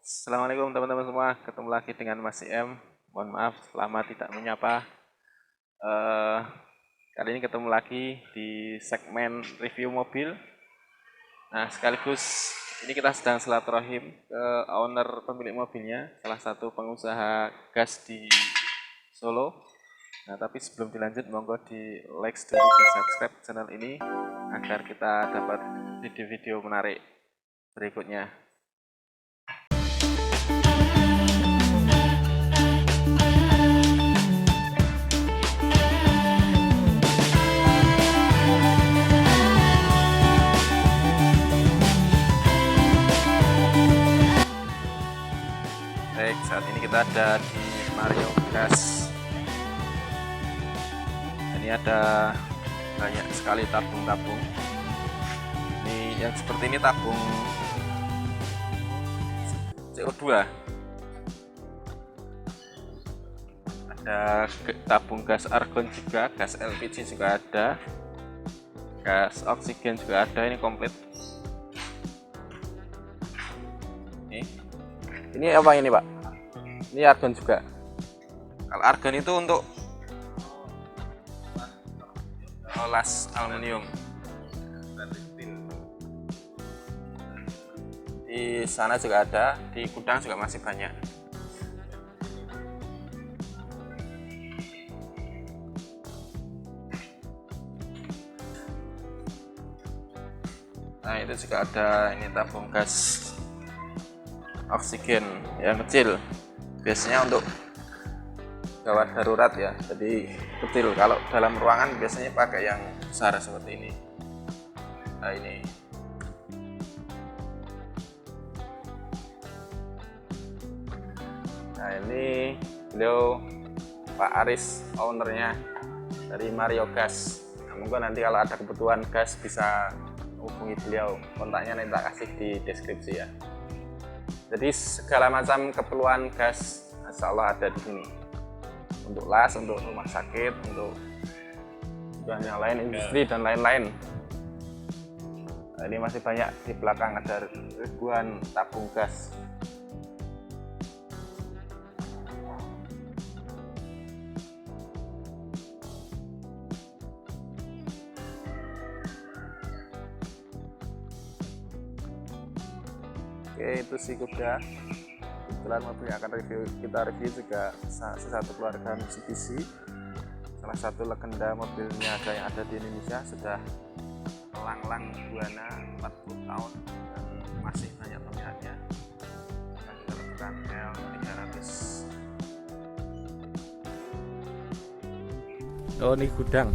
Assalamualaikum teman-teman semua, ketemu lagi dengan Mas IM. Mohon maaf lama tidak menyapa. Eh, Kali ini ketemu lagi di segmen review mobil. Nah, sekaligus ini kita sedang silaturahim ke owner pemilik mobilnya, salah satu pengusaha gas di Solo. Nah, tapi sebelum dilanjut, monggo di like dulu dan subscribe channel ini agar kita dapat video-video menarik berikutnya. Baik, saat ini kita ada di Mario Gas. Ini ada banyak sekali tabung-tabung. Ini yang seperti ini tabung CO2. Ada tabung gas argon juga, gas LPG juga ada, gas oksigen juga ada. Ini komplit. Ini apa ini, Pak? Ini argon juga. Kalau argon itu untuk las aluminium. Di sana juga ada, di gudang juga masih banyak. Nah, itu juga ada, ini tabung gas oksigen yang kecil, biasanya untuk gawat darurat ya, jadi kecil. Kalau dalam ruangan biasanya pakai yang besar seperti ini. Nah, ini beliau Pak Aris, ownernya dari Mario Gas. Nah, mungkin nanti kalau ada kebutuhan gas bisa hubungi beliau, kontaknya nanti tak kasih di deskripsi ya. Jadi segala macam keperluan gas, insya Allah ada di sini. Untuk las, untuk rumah sakit, untuk tujuan yang lain, industri dan lain-lain. Nah, ini masih banyak di belakang, ada ribuan tabung gas. Oke, itu sih Kuda. Kebetulan mobil yang akan kita review juga satu keluarga Mitsubishi, salah satu legenda mobil niaga yang ada di Indonesia, sudah melanglang buana 40 tahun dan masih banyak peminatnya. Kita lakukan L300. Oh, ini gudang,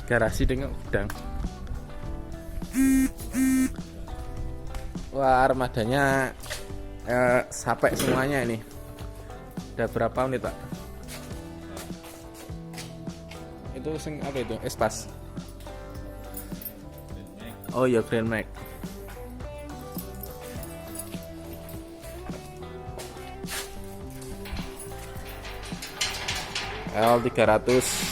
garasi dengan gudang. Wah, armadanya sampai semuanya ini. Ada berapa unit, Pak? Itu sing apa itu? Espas. Oh ya, Grand Max. L300.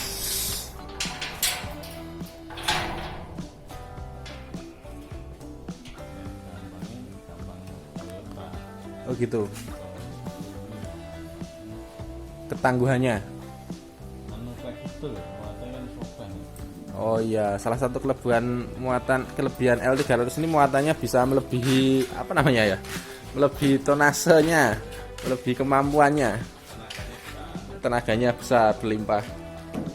Oh gitu. Ketangguhannya. Oh iya, salah satu kelebihan L300 ini muatannya bisa melebihi apa namanya ya? Melebihi tonasenya, melebihi kemampuannya. Tenaganya besar, berlimpah.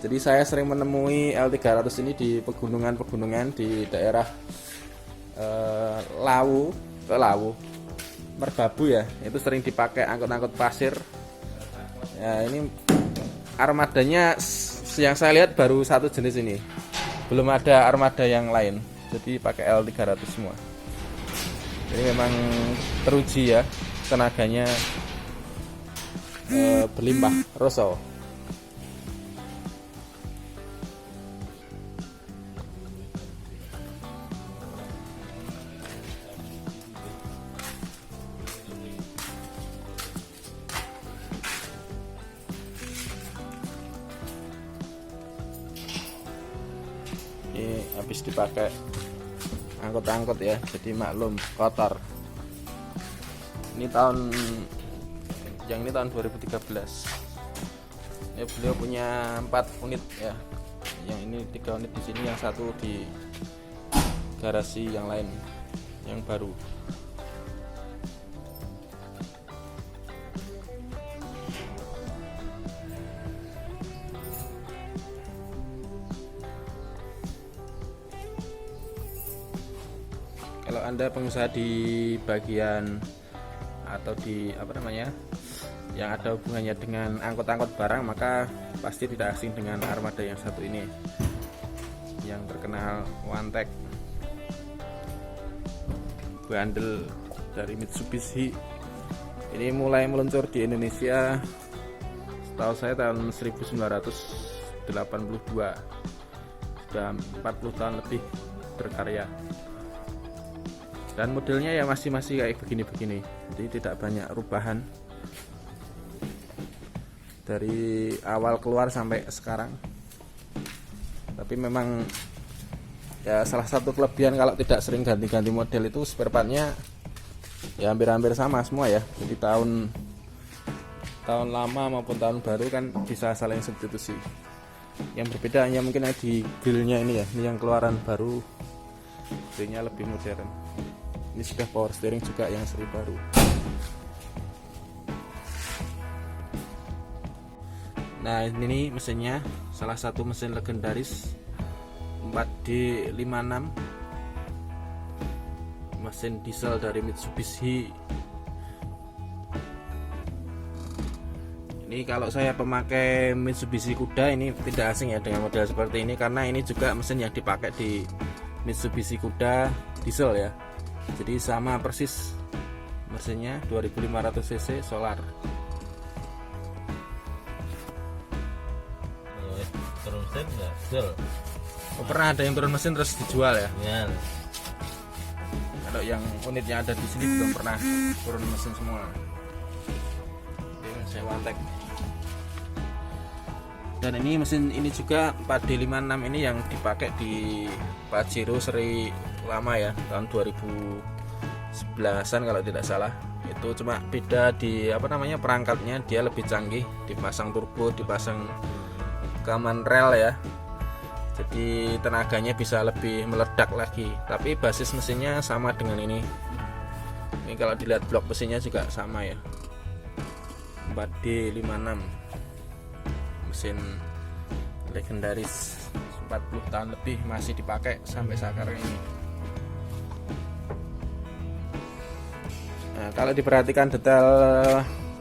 Jadi saya sering menemui L300 ini di pegunungan-pegunungan di daerah Lawu, Merbabu ya, itu sering dipakai angkut-angkut pasir. Ya, ini armadanya yang saya lihat baru satu jenis ini, belum ada armada yang lain. Jadi pakai L300 semua. Jadi memang teruji ya, tenaganya berlimpah. Rosso. Ini habis dipakai angkut-angkut ya, jadi maklum kotor. Ini tahun 2013. Ya, beliau punya 4 unit ya. Yang ini 3 unit di sini, yang 1 di garasi yang lain yang baru. Kalau Anda pengusaha di bagian atau di yang ada hubungannya dengan angkut-angkut barang, maka pasti tidak asing dengan armada yang satu ini, yang terkenal One-Tech bandel dari Mitsubishi. Ini mulai meluncur di Indonesia setahu saya tahun 1982, sudah 40 tahun lebih berkarya. Dan modelnya ya masih kayak begini-begini, jadi tidak banyak perubahan dari awal keluar sampai sekarang. Tapi memang ya salah satu kelebihan kalau tidak sering ganti-ganti model itu spare partnya ya hampir sama semua ya. Jadi tahun lama maupun tahun baru kan bisa saling substitusi. Yang berbeda hanya mungkin di grillnya ini ya, ini yang keluaran baru, grillnya lebih modern. Ini sudah power steering juga yang seri baru. Nah, ini mesinnya salah satu mesin legendaris 4D56, mesin diesel dari Mitsubishi. Ini kalau saya pemakai Mitsubishi Kuda ini tidak asing ya dengan model seperti ini, karena ini juga mesin yang dipakai di Mitsubishi Kuda diesel ya. Jadi sama persis mesinnya, 2500 cc solar. Turun mesin nggak? Jual. Oh, pernah ada yang turun mesin terus dijual ya? Ya. Kalau yang unitnya ada di sini belum pernah turun mesin semua. Ini saya One-Tech. Dan ini mesin ini juga 4D56 ini yang dipakai di Pajero seri lama ya, tahun 2011an kalau tidak salah. Itu cuma beda di perangkatnya, dia lebih canggih, dipasang turbo, dipasang kaman rel ya, jadi tenaganya bisa lebih meledak lagi. Tapi basis mesinnya sama dengan ini. Ini kalau dilihat blok mesinnya juga sama ya, 4D56, mesin legendaris 40 tahun lebih masih dipakai sampai sekarang ini. Nah, kalau diperhatikan detail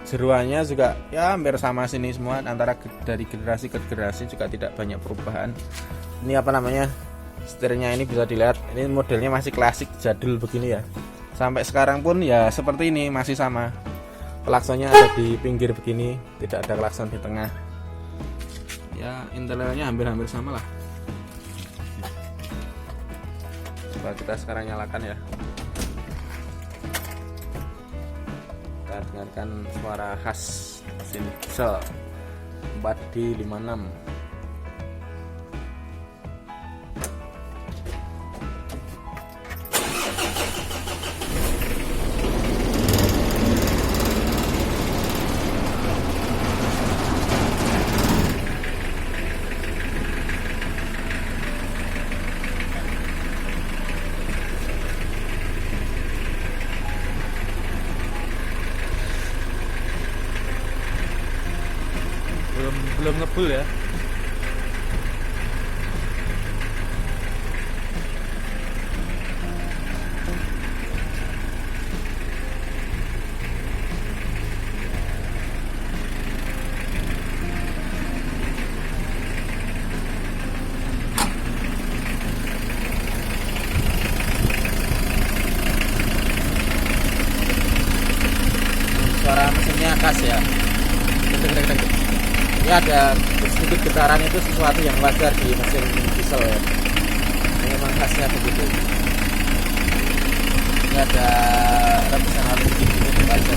jeruannya juga ya hampir sama sini semua, antara dari generasi ke generasi juga tidak banyak perubahan. Ini setirnya ini bisa dilihat, ini modelnya masih klasik jadul begini ya. Sampai sekarang pun ya seperti ini, masih sama. Klaksonnya ada di pinggir begini, tidak ada klakson di tengah. Ya interiornya hampir sama lah. Coba kita sekarang nyalakan ya. Kita dengarkan suara khas mesin diesel 4D56. belum ngebul ya. Suara mesinnya khas ya. Ini ada sedikit getaran, itu sesuatu yang wajar di mesin diesel ya. Ini memang khasnya begitu. Ini ada rebusan halus sedikit itu wajar.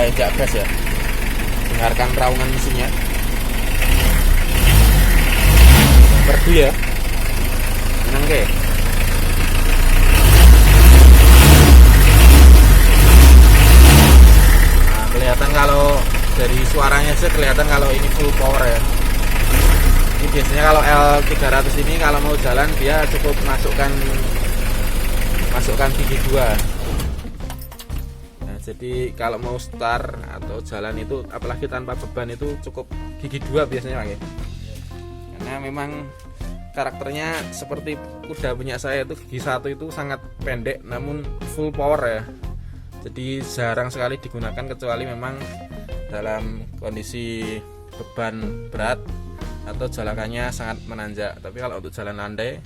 injak gas ya. Dengarkan raungan mesinnya. Merdu ya. Menang ke. Nah, kelihatan kalau dari suaranya sih kelihatan kalau ini full power ya. Ini biasanya kalau L300 ini kalau mau jalan dia cukup masukkan gigi 2. Nah, jadi kalau mau start atau jalan itu apalagi tanpa beban itu cukup gigi 2 biasanya pakai. Karena memang karakternya seperti kuda punya saya itu gigi 1 itu sangat pendek namun full power ya. Jadi jarang sekali digunakan kecuali memang dalam kondisi beban berat atau jalakannya sangat menanjak. Tapi kalau untuk jalan landai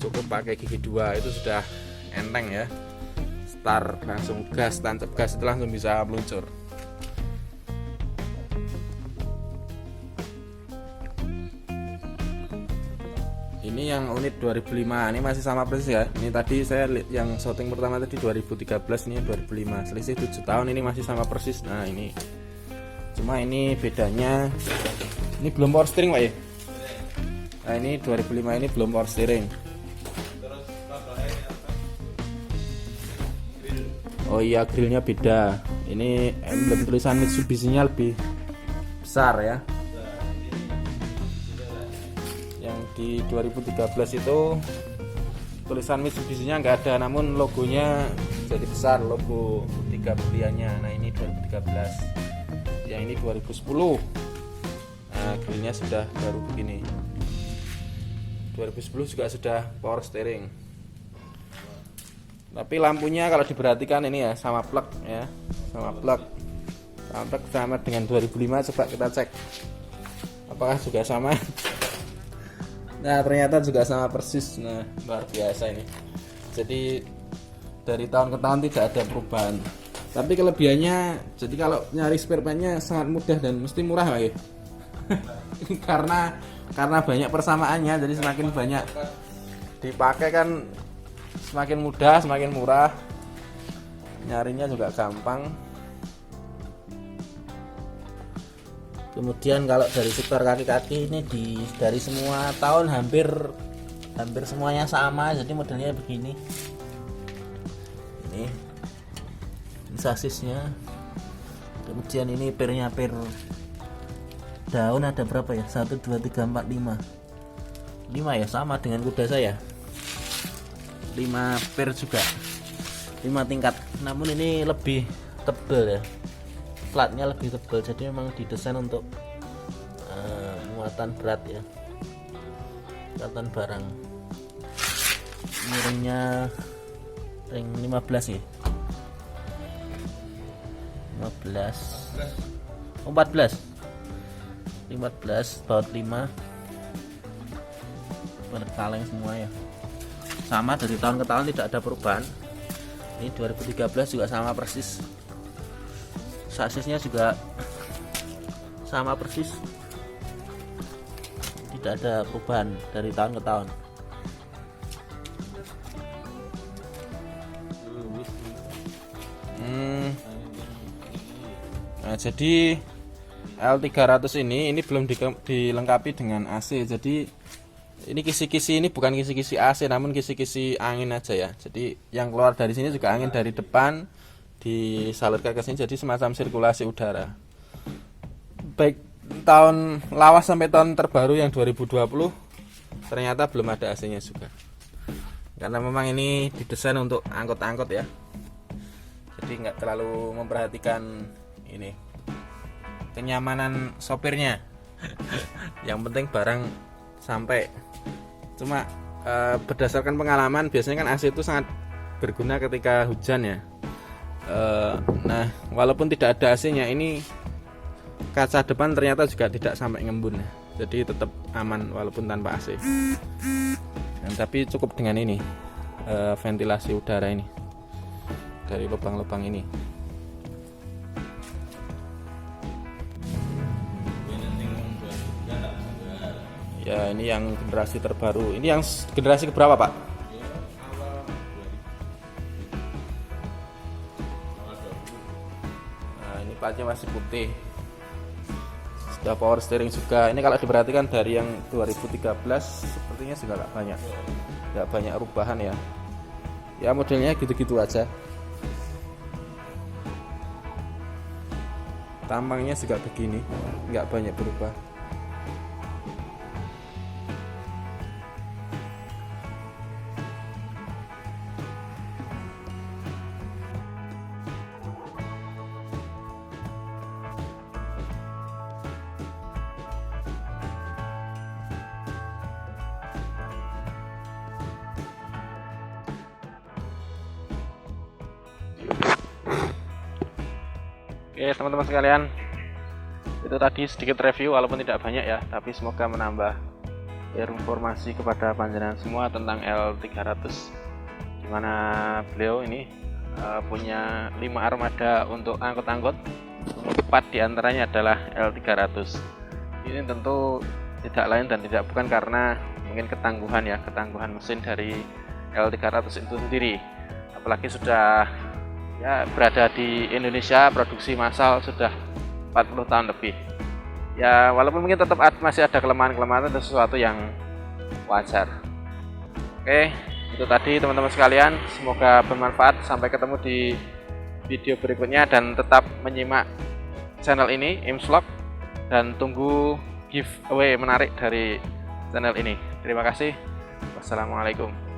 cukup pakai gigi 2 itu sudah enteng ya. Start langsung gas, tancap gas itu langsung bisa meluncur. Ini yang unit 2005, ini masih sama persis ya. Ini tadi saya yang shooting pertama tadi 2013, ini 2005. Selisih 7 tahun ini masih sama persis. Nah, ini. Cuma ini bedanya ini belum power steering, Pak ya. Nah, ini 2005 ini belum power steering. Oh iya, grillnya beda. Ini emblem tulisan Mitsubishi-nya lebih besar ya. Yang di 2013 itu tulisan Mitsubishi-nya nggak ada, namun logonya jadi besar, logo 3 pilihannya. Nah, ini 2013. Yang ini 2010. Nah, grillnya sudah baru begini. 2010 juga sudah power steering. Tapi lampunya kalau diperhatikan ini ya sama plug ya, sama plug sama dengan 2005. Coba kita cek apakah juga sama. Nah, ternyata juga sama persis. Nah, luar biasa ini. Jadi dari tahun ke tahun tidak ada perubahan. Tapi kelebihannya, jadi kalau nyari spare partnya sangat mudah dan mesti murah lah ya. karena banyak persamaannya, jadi semakin banyak dipakai kan semakin mudah, semakin murah, nyarinya juga gampang. Kemudian kalau dari sektor kaki-kaki ini dari semua tahun hampir semuanya sama, jadi modelnya begini. Ini sasisnya. Kemudian ini pernya per daun ada berapa ya? 1 2 3 4 5 ya, sama dengan kuda saya. 5 per juga, 5 tingkat, namun ini lebih tebal ya, platnya lebih tebal, jadi memang didesain untuk muatan berat ya, muatan barang. Ini ringnya ring 15 ya, 14 baut 5, kaleng semua ya, sama dari tahun ke tahun tidak ada perubahan. Ini 2013 juga sama persis, sasisnya juga sama persis, tidak ada perubahan dari tahun ke tahun. Nah, jadi L300 ini belum dilengkapi dengan AC. Jadi ini kisi-kisi ini bukan kisi-kisi AC, namun kisi-kisi angin aja ya. Jadi yang keluar dari sini juga angin dari depan disalurkan ke sini, jadi semacam sirkulasi udara. Baik tahun lawas sampai tahun terbaru yang 2020 ternyata belum ada AC-nya juga. Karena memang ini didesain untuk angkot-angkot ya. Jadi nggak terlalu memperhatikan ini kenyamanan sopirnya. Yang penting barang sampai. Cuma berdasarkan pengalaman biasanya kan AC itu sangat berguna ketika hujan ya. Nah, walaupun tidak ada AC-nya, ini kaca depan ternyata juga tidak sampai ngembun ya. Jadi tetap aman walaupun tanpa AC. Dan tapi cukup dengan ini ventilasi udara ini dari lubang-lubang ini. Ya, ini yang generasi terbaru. Ini yang generasi keberapa, Pak? Nah, ini platnya masih putih. Sudah power steering juga. Ini kalau diperhatikan dari yang 2013 sepertinya juga nggak banyak perubahan ya. Ya modelnya gitu-gitu aja. Tampangnya juga begini, nggak banyak berubah. Oke teman-teman sekalian, itu tadi sedikit review walaupun tidak banyak ya, tapi semoga menambah informasi kepada panjenengan semua tentang L300, dimana beliau ini punya 5 armada untuk angkut-angkut. 4 diantaranya adalah L300. Ini tentu tidak lain dan tidak bukan karena mungkin ketangguhan mesin dari L300 itu sendiri, apalagi sudah ya berada di Indonesia, produksi massal sudah 40 tahun lebih. Ya walaupun mungkin tetap masih ada kelemahan-kelemahan dan sesuatu yang wajar. Oke, itu tadi teman-teman sekalian, semoga bermanfaat. Sampai ketemu di video berikutnya dan tetap menyimak channel ini Imsvlog dan tunggu giveaway menarik dari channel ini. Terima kasih. Wassalamualaikum.